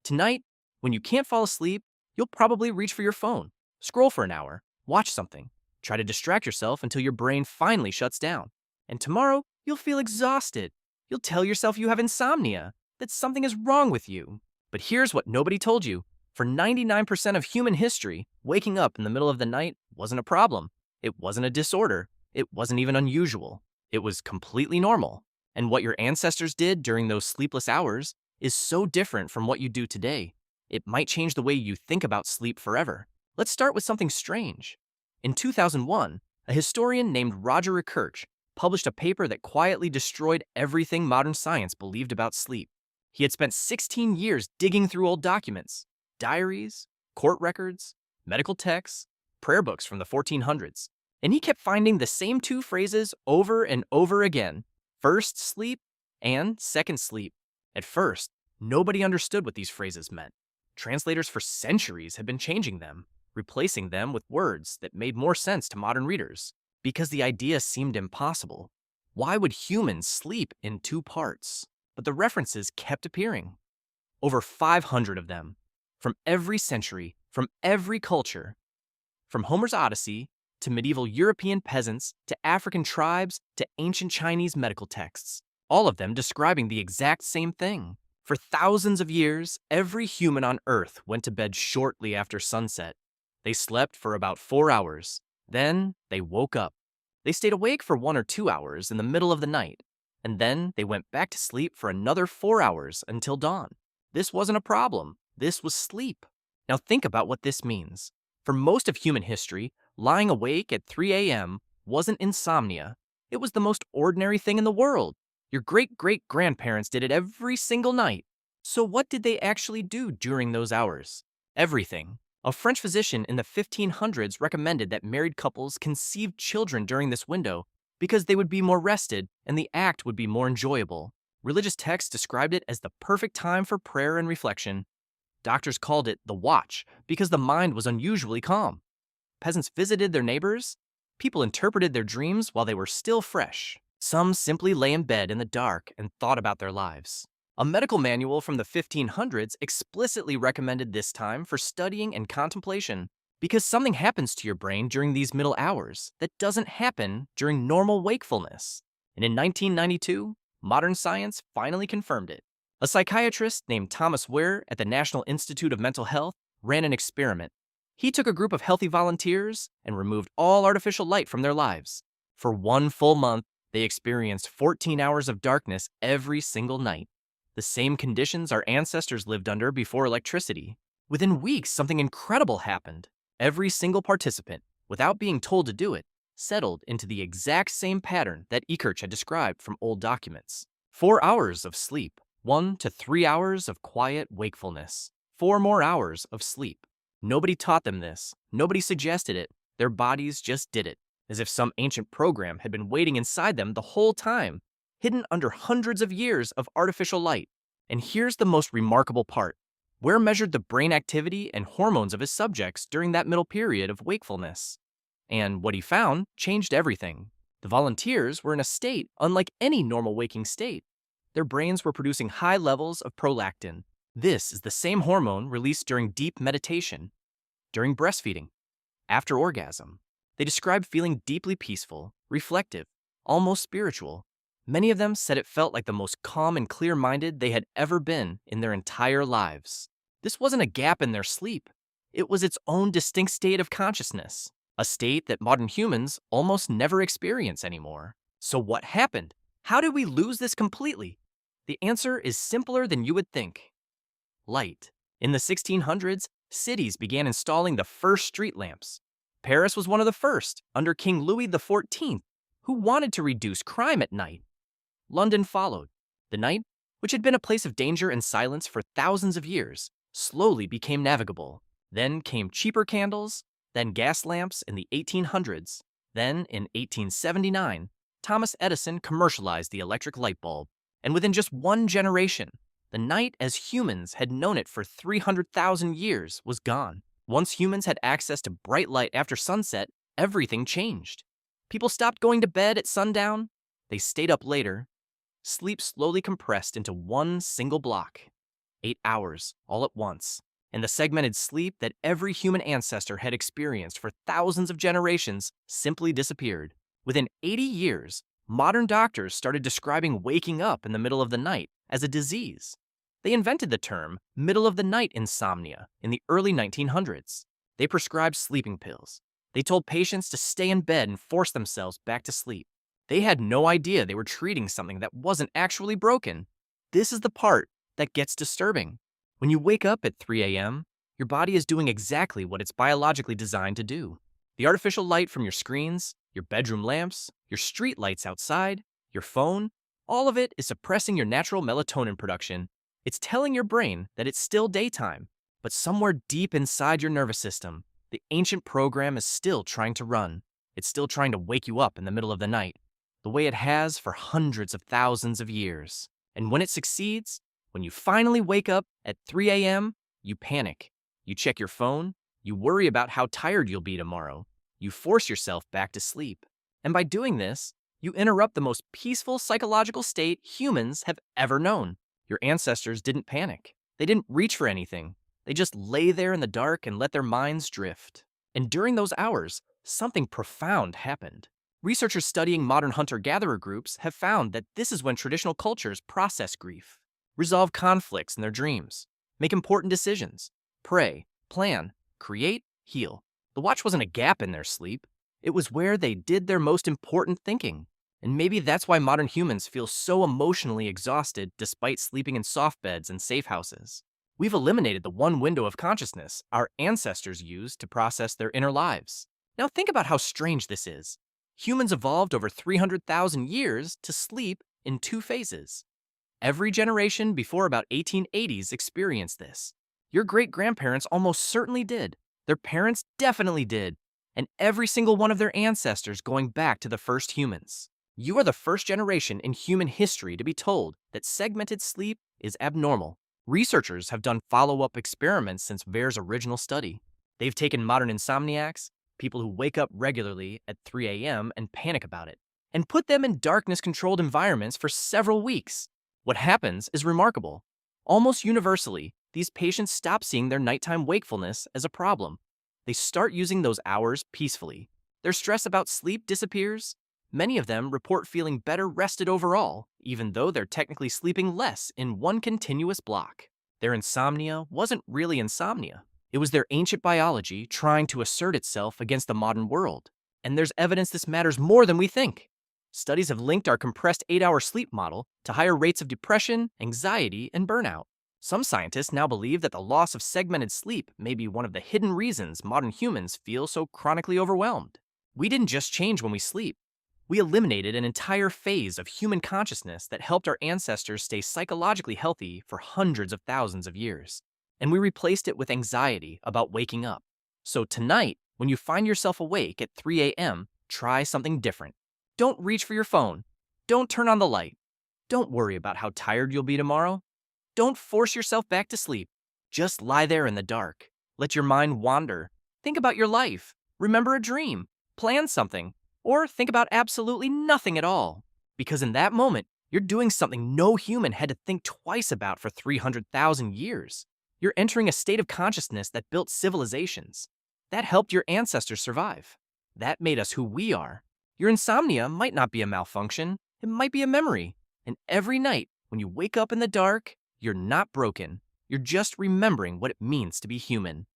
Tonight, when you can't fall asleep, you'll probably reach for your phone, scroll for an hour, watch something, try to distract yourself until your brain finally shuts down. And tomorrow, you'll feel exhausted. You'll tell yourself you have insomnia, that something is wrong with you. But here's what nobody told you. For 99% of human history, waking up in the middle of the night wasn't a problem. It wasn't a disorder. It wasn't even unusual. It was completely normal. And what your ancestors did during those sleepless hours is so different from what you do today. It might change the way you think about sleep forever. Let's start with something strange. In 2001, a historian named Roger Kirch published a paper that quietly destroyed everything modern science believed about sleep. He had spent 16 years digging through old documents, diaries, court records, medical texts, prayer books from the 1400s, and he kept finding the same two phrases over and over again: first sleep and second sleep. At first, nobody understood what these phrases meant. Translators for centuries had been changing them, replacing them with words that made more sense to modern readers, because the idea seemed impossible. Why would humans sleep in two parts? But the references kept appearing. Over 500 of them, from every century, from every culture. From Homer's Odyssey, to medieval European peasants, to African tribes, to ancient Chinese medical texts, all of them describing the exact same thing. For thousands of years, every human on Earth went to bed shortly after sunset. They slept for about 4 hours. Then they woke up. They stayed awake for 1 or 2 hours in the middle of the night, and then they went back to sleep for another 4 hours until dawn. This wasn't a problem. This was sleep. Now think about what this means. For most of human history, lying awake at 3 a.m. wasn't insomnia. It was the most ordinary thing in the world. Your great-great-grandparents did it every single night. So what did they actually do during those hours? Everything. A French physician in the 1500s recommended that married couples conceive children during this window because they would be more rested and the act would be more enjoyable. Religious texts described it as the perfect time for prayer and reflection. Doctors called it the watch because the mind was unusually calm. Peasants visited their neighbors. People interpreted their dreams while they were still fresh. Some simply lay in bed in the dark and thought about their lives. A medical manual from the 1500s explicitly recommended this time for studying and contemplation because something happens to your brain during these middle hours that doesn't happen during normal wakefulness. And in 1992, modern science finally confirmed it. A psychiatrist named Thomas Ware at the National Institute of Mental Health ran an experiment. He took a group of healthy volunteers and removed all artificial light from their lives. For 1 full month, they experienced 14 hours of darkness every single night. The same conditions our ancestors lived under before electricity. Within weeks, something incredible happened. Every single participant, without being told to do it, settled into the exact same pattern that Ekirch had described from old documents. 4 hours of sleep, 1 to 3 hours of quiet wakefulness, 4 more hours of sleep. Nobody taught them this. Nobody suggested it. Their bodies just did it, as if some ancient program had been waiting inside them the whole time, hidden under hundreds of years of artificial light. And here's the most remarkable part. Ware measured the brain activity and hormones of his subjects during that middle period of wakefulness. And what he found changed everything. The volunteers were in a state unlike any normal waking state. Their brains were producing high levels of prolactin. This is the same hormone released during deep meditation, during breastfeeding, after orgasm. They described feeling deeply peaceful, reflective, almost spiritual. Many of them said it felt like the most calm and clear-minded they had ever been in their entire lives. This wasn't a gap in their sleep. It was its own distinct state of consciousness, a state that modern humans almost never experience anymore. So what happened? How did we lose this completely? The answer is simpler than you would think. Light. In the 1600s, cities began installing the first street lamps. Paris was one of the first, under King Louis XIV, who wanted to reduce crime at night. London followed. The night, which had been a place of danger and silence for thousands of years, slowly became navigable. Then came cheaper candles, then gas lamps in the 1800s. Then, in 1879, Thomas Edison commercialized the electric light bulb. And within just one generation, the night as humans had known it for 300,000 years was gone. Once humans had access to bright light after sunset, everything changed. People stopped going to bed at sundown. They stayed up later. Sleep slowly compressed into one single block. 8 hours, all at once. And the segmented sleep that every human ancestor had experienced for thousands of generations simply disappeared. Within 80 years, modern doctors started describing waking up in the middle of the night as a disease. They invented the term middle of the night insomnia in the early 1900s. They prescribed sleeping pills. They told patients to stay in bed and force themselves back to sleep. They had no idea they were treating something that wasn't actually broken. This is the part that gets disturbing. When you wake up at 3 a.m., your body is doing exactly what it's biologically designed to do. The artificial light from your screens, your bedroom lamps, your street lights outside, your phone, all of it is suppressing your natural melatonin production. It's telling your brain that it's still daytime, but somewhere deep inside your nervous system, the ancient program is still trying to run. It's still trying to wake you up in the middle of the night, the way it has for hundreds of thousands of years. And when it succeeds, when you finally wake up at 3 a.m., you panic. You check your phone. You worry about how tired you'll be tomorrow. You force yourself back to sleep. And by doing this, you interrupt the most peaceful psychological state humans have ever known. Your ancestors didn't panic. They didn't reach for anything. They just lay there in the dark and let their minds drift. And during those hours, something profound happened. Researchers studying modern hunter-gatherer groups have found that this is when traditional cultures process grief, resolve conflicts in their dreams, make important decisions, pray, plan, create, heal. The watch wasn't a gap in their sleep. It was where they did their most important thinking. And maybe that's why modern humans feel so emotionally exhausted despite sleeping in soft beds and safe houses. We've eliminated the one window of consciousness our ancestors used to process their inner lives. Now think about how strange this is. Humans evolved over 300,000 years to sleep in two phases. Every generation before about 1880s experienced this. Your great-grandparents almost certainly did. Their parents definitely did. And every single one of their ancestors going back to the first humans. You are the first generation in human history to be told that segmented sleep is abnormal. Researchers have done follow-up experiments since Vare's original study. They've taken modern insomniacs, people who wake up regularly at 3 a.m. and panic about it, and put them in darkness-controlled environments for several weeks. What happens is remarkable. Almost universally, these patients stop seeing their nighttime wakefulness as a problem. They start using those hours peacefully. Their stress about sleep disappears. Many of them report feeling better rested overall, even though they're technically sleeping less in one continuous block. Their insomnia wasn't really insomnia. It was their ancient biology trying to assert itself against the modern world. And there's evidence this matters more than we think. Studies have linked our compressed 8-hour sleep model to higher rates of depression, anxiety, and burnout. Some scientists now believe that the loss of segmented sleep may be one of the hidden reasons modern humans feel so chronically overwhelmed. We didn't just change when we sleep. We eliminated an entire phase of human consciousness that helped our ancestors stay psychologically healthy for hundreds of thousands of years. And we replaced it with anxiety about waking up. So tonight, when you find yourself awake at 3 a.m., try something different. Don't reach for your phone. Don't turn on the light. Don't worry about how tired you'll be tomorrow. Don't force yourself back to sleep. Just lie there in the dark. Let your mind wander. Think about your life. Remember a dream. Plan something. Or think about absolutely nothing at all. Because in that moment, you're doing something no human had to think twice about for 300,000 years. You're entering a state of consciousness that built civilizations. That helped your ancestors survive. That made us who we are. Your insomnia might not be a malfunction. It might be a memory. And every night, when you wake up in the dark, you're not broken. You're just remembering what it means to be human.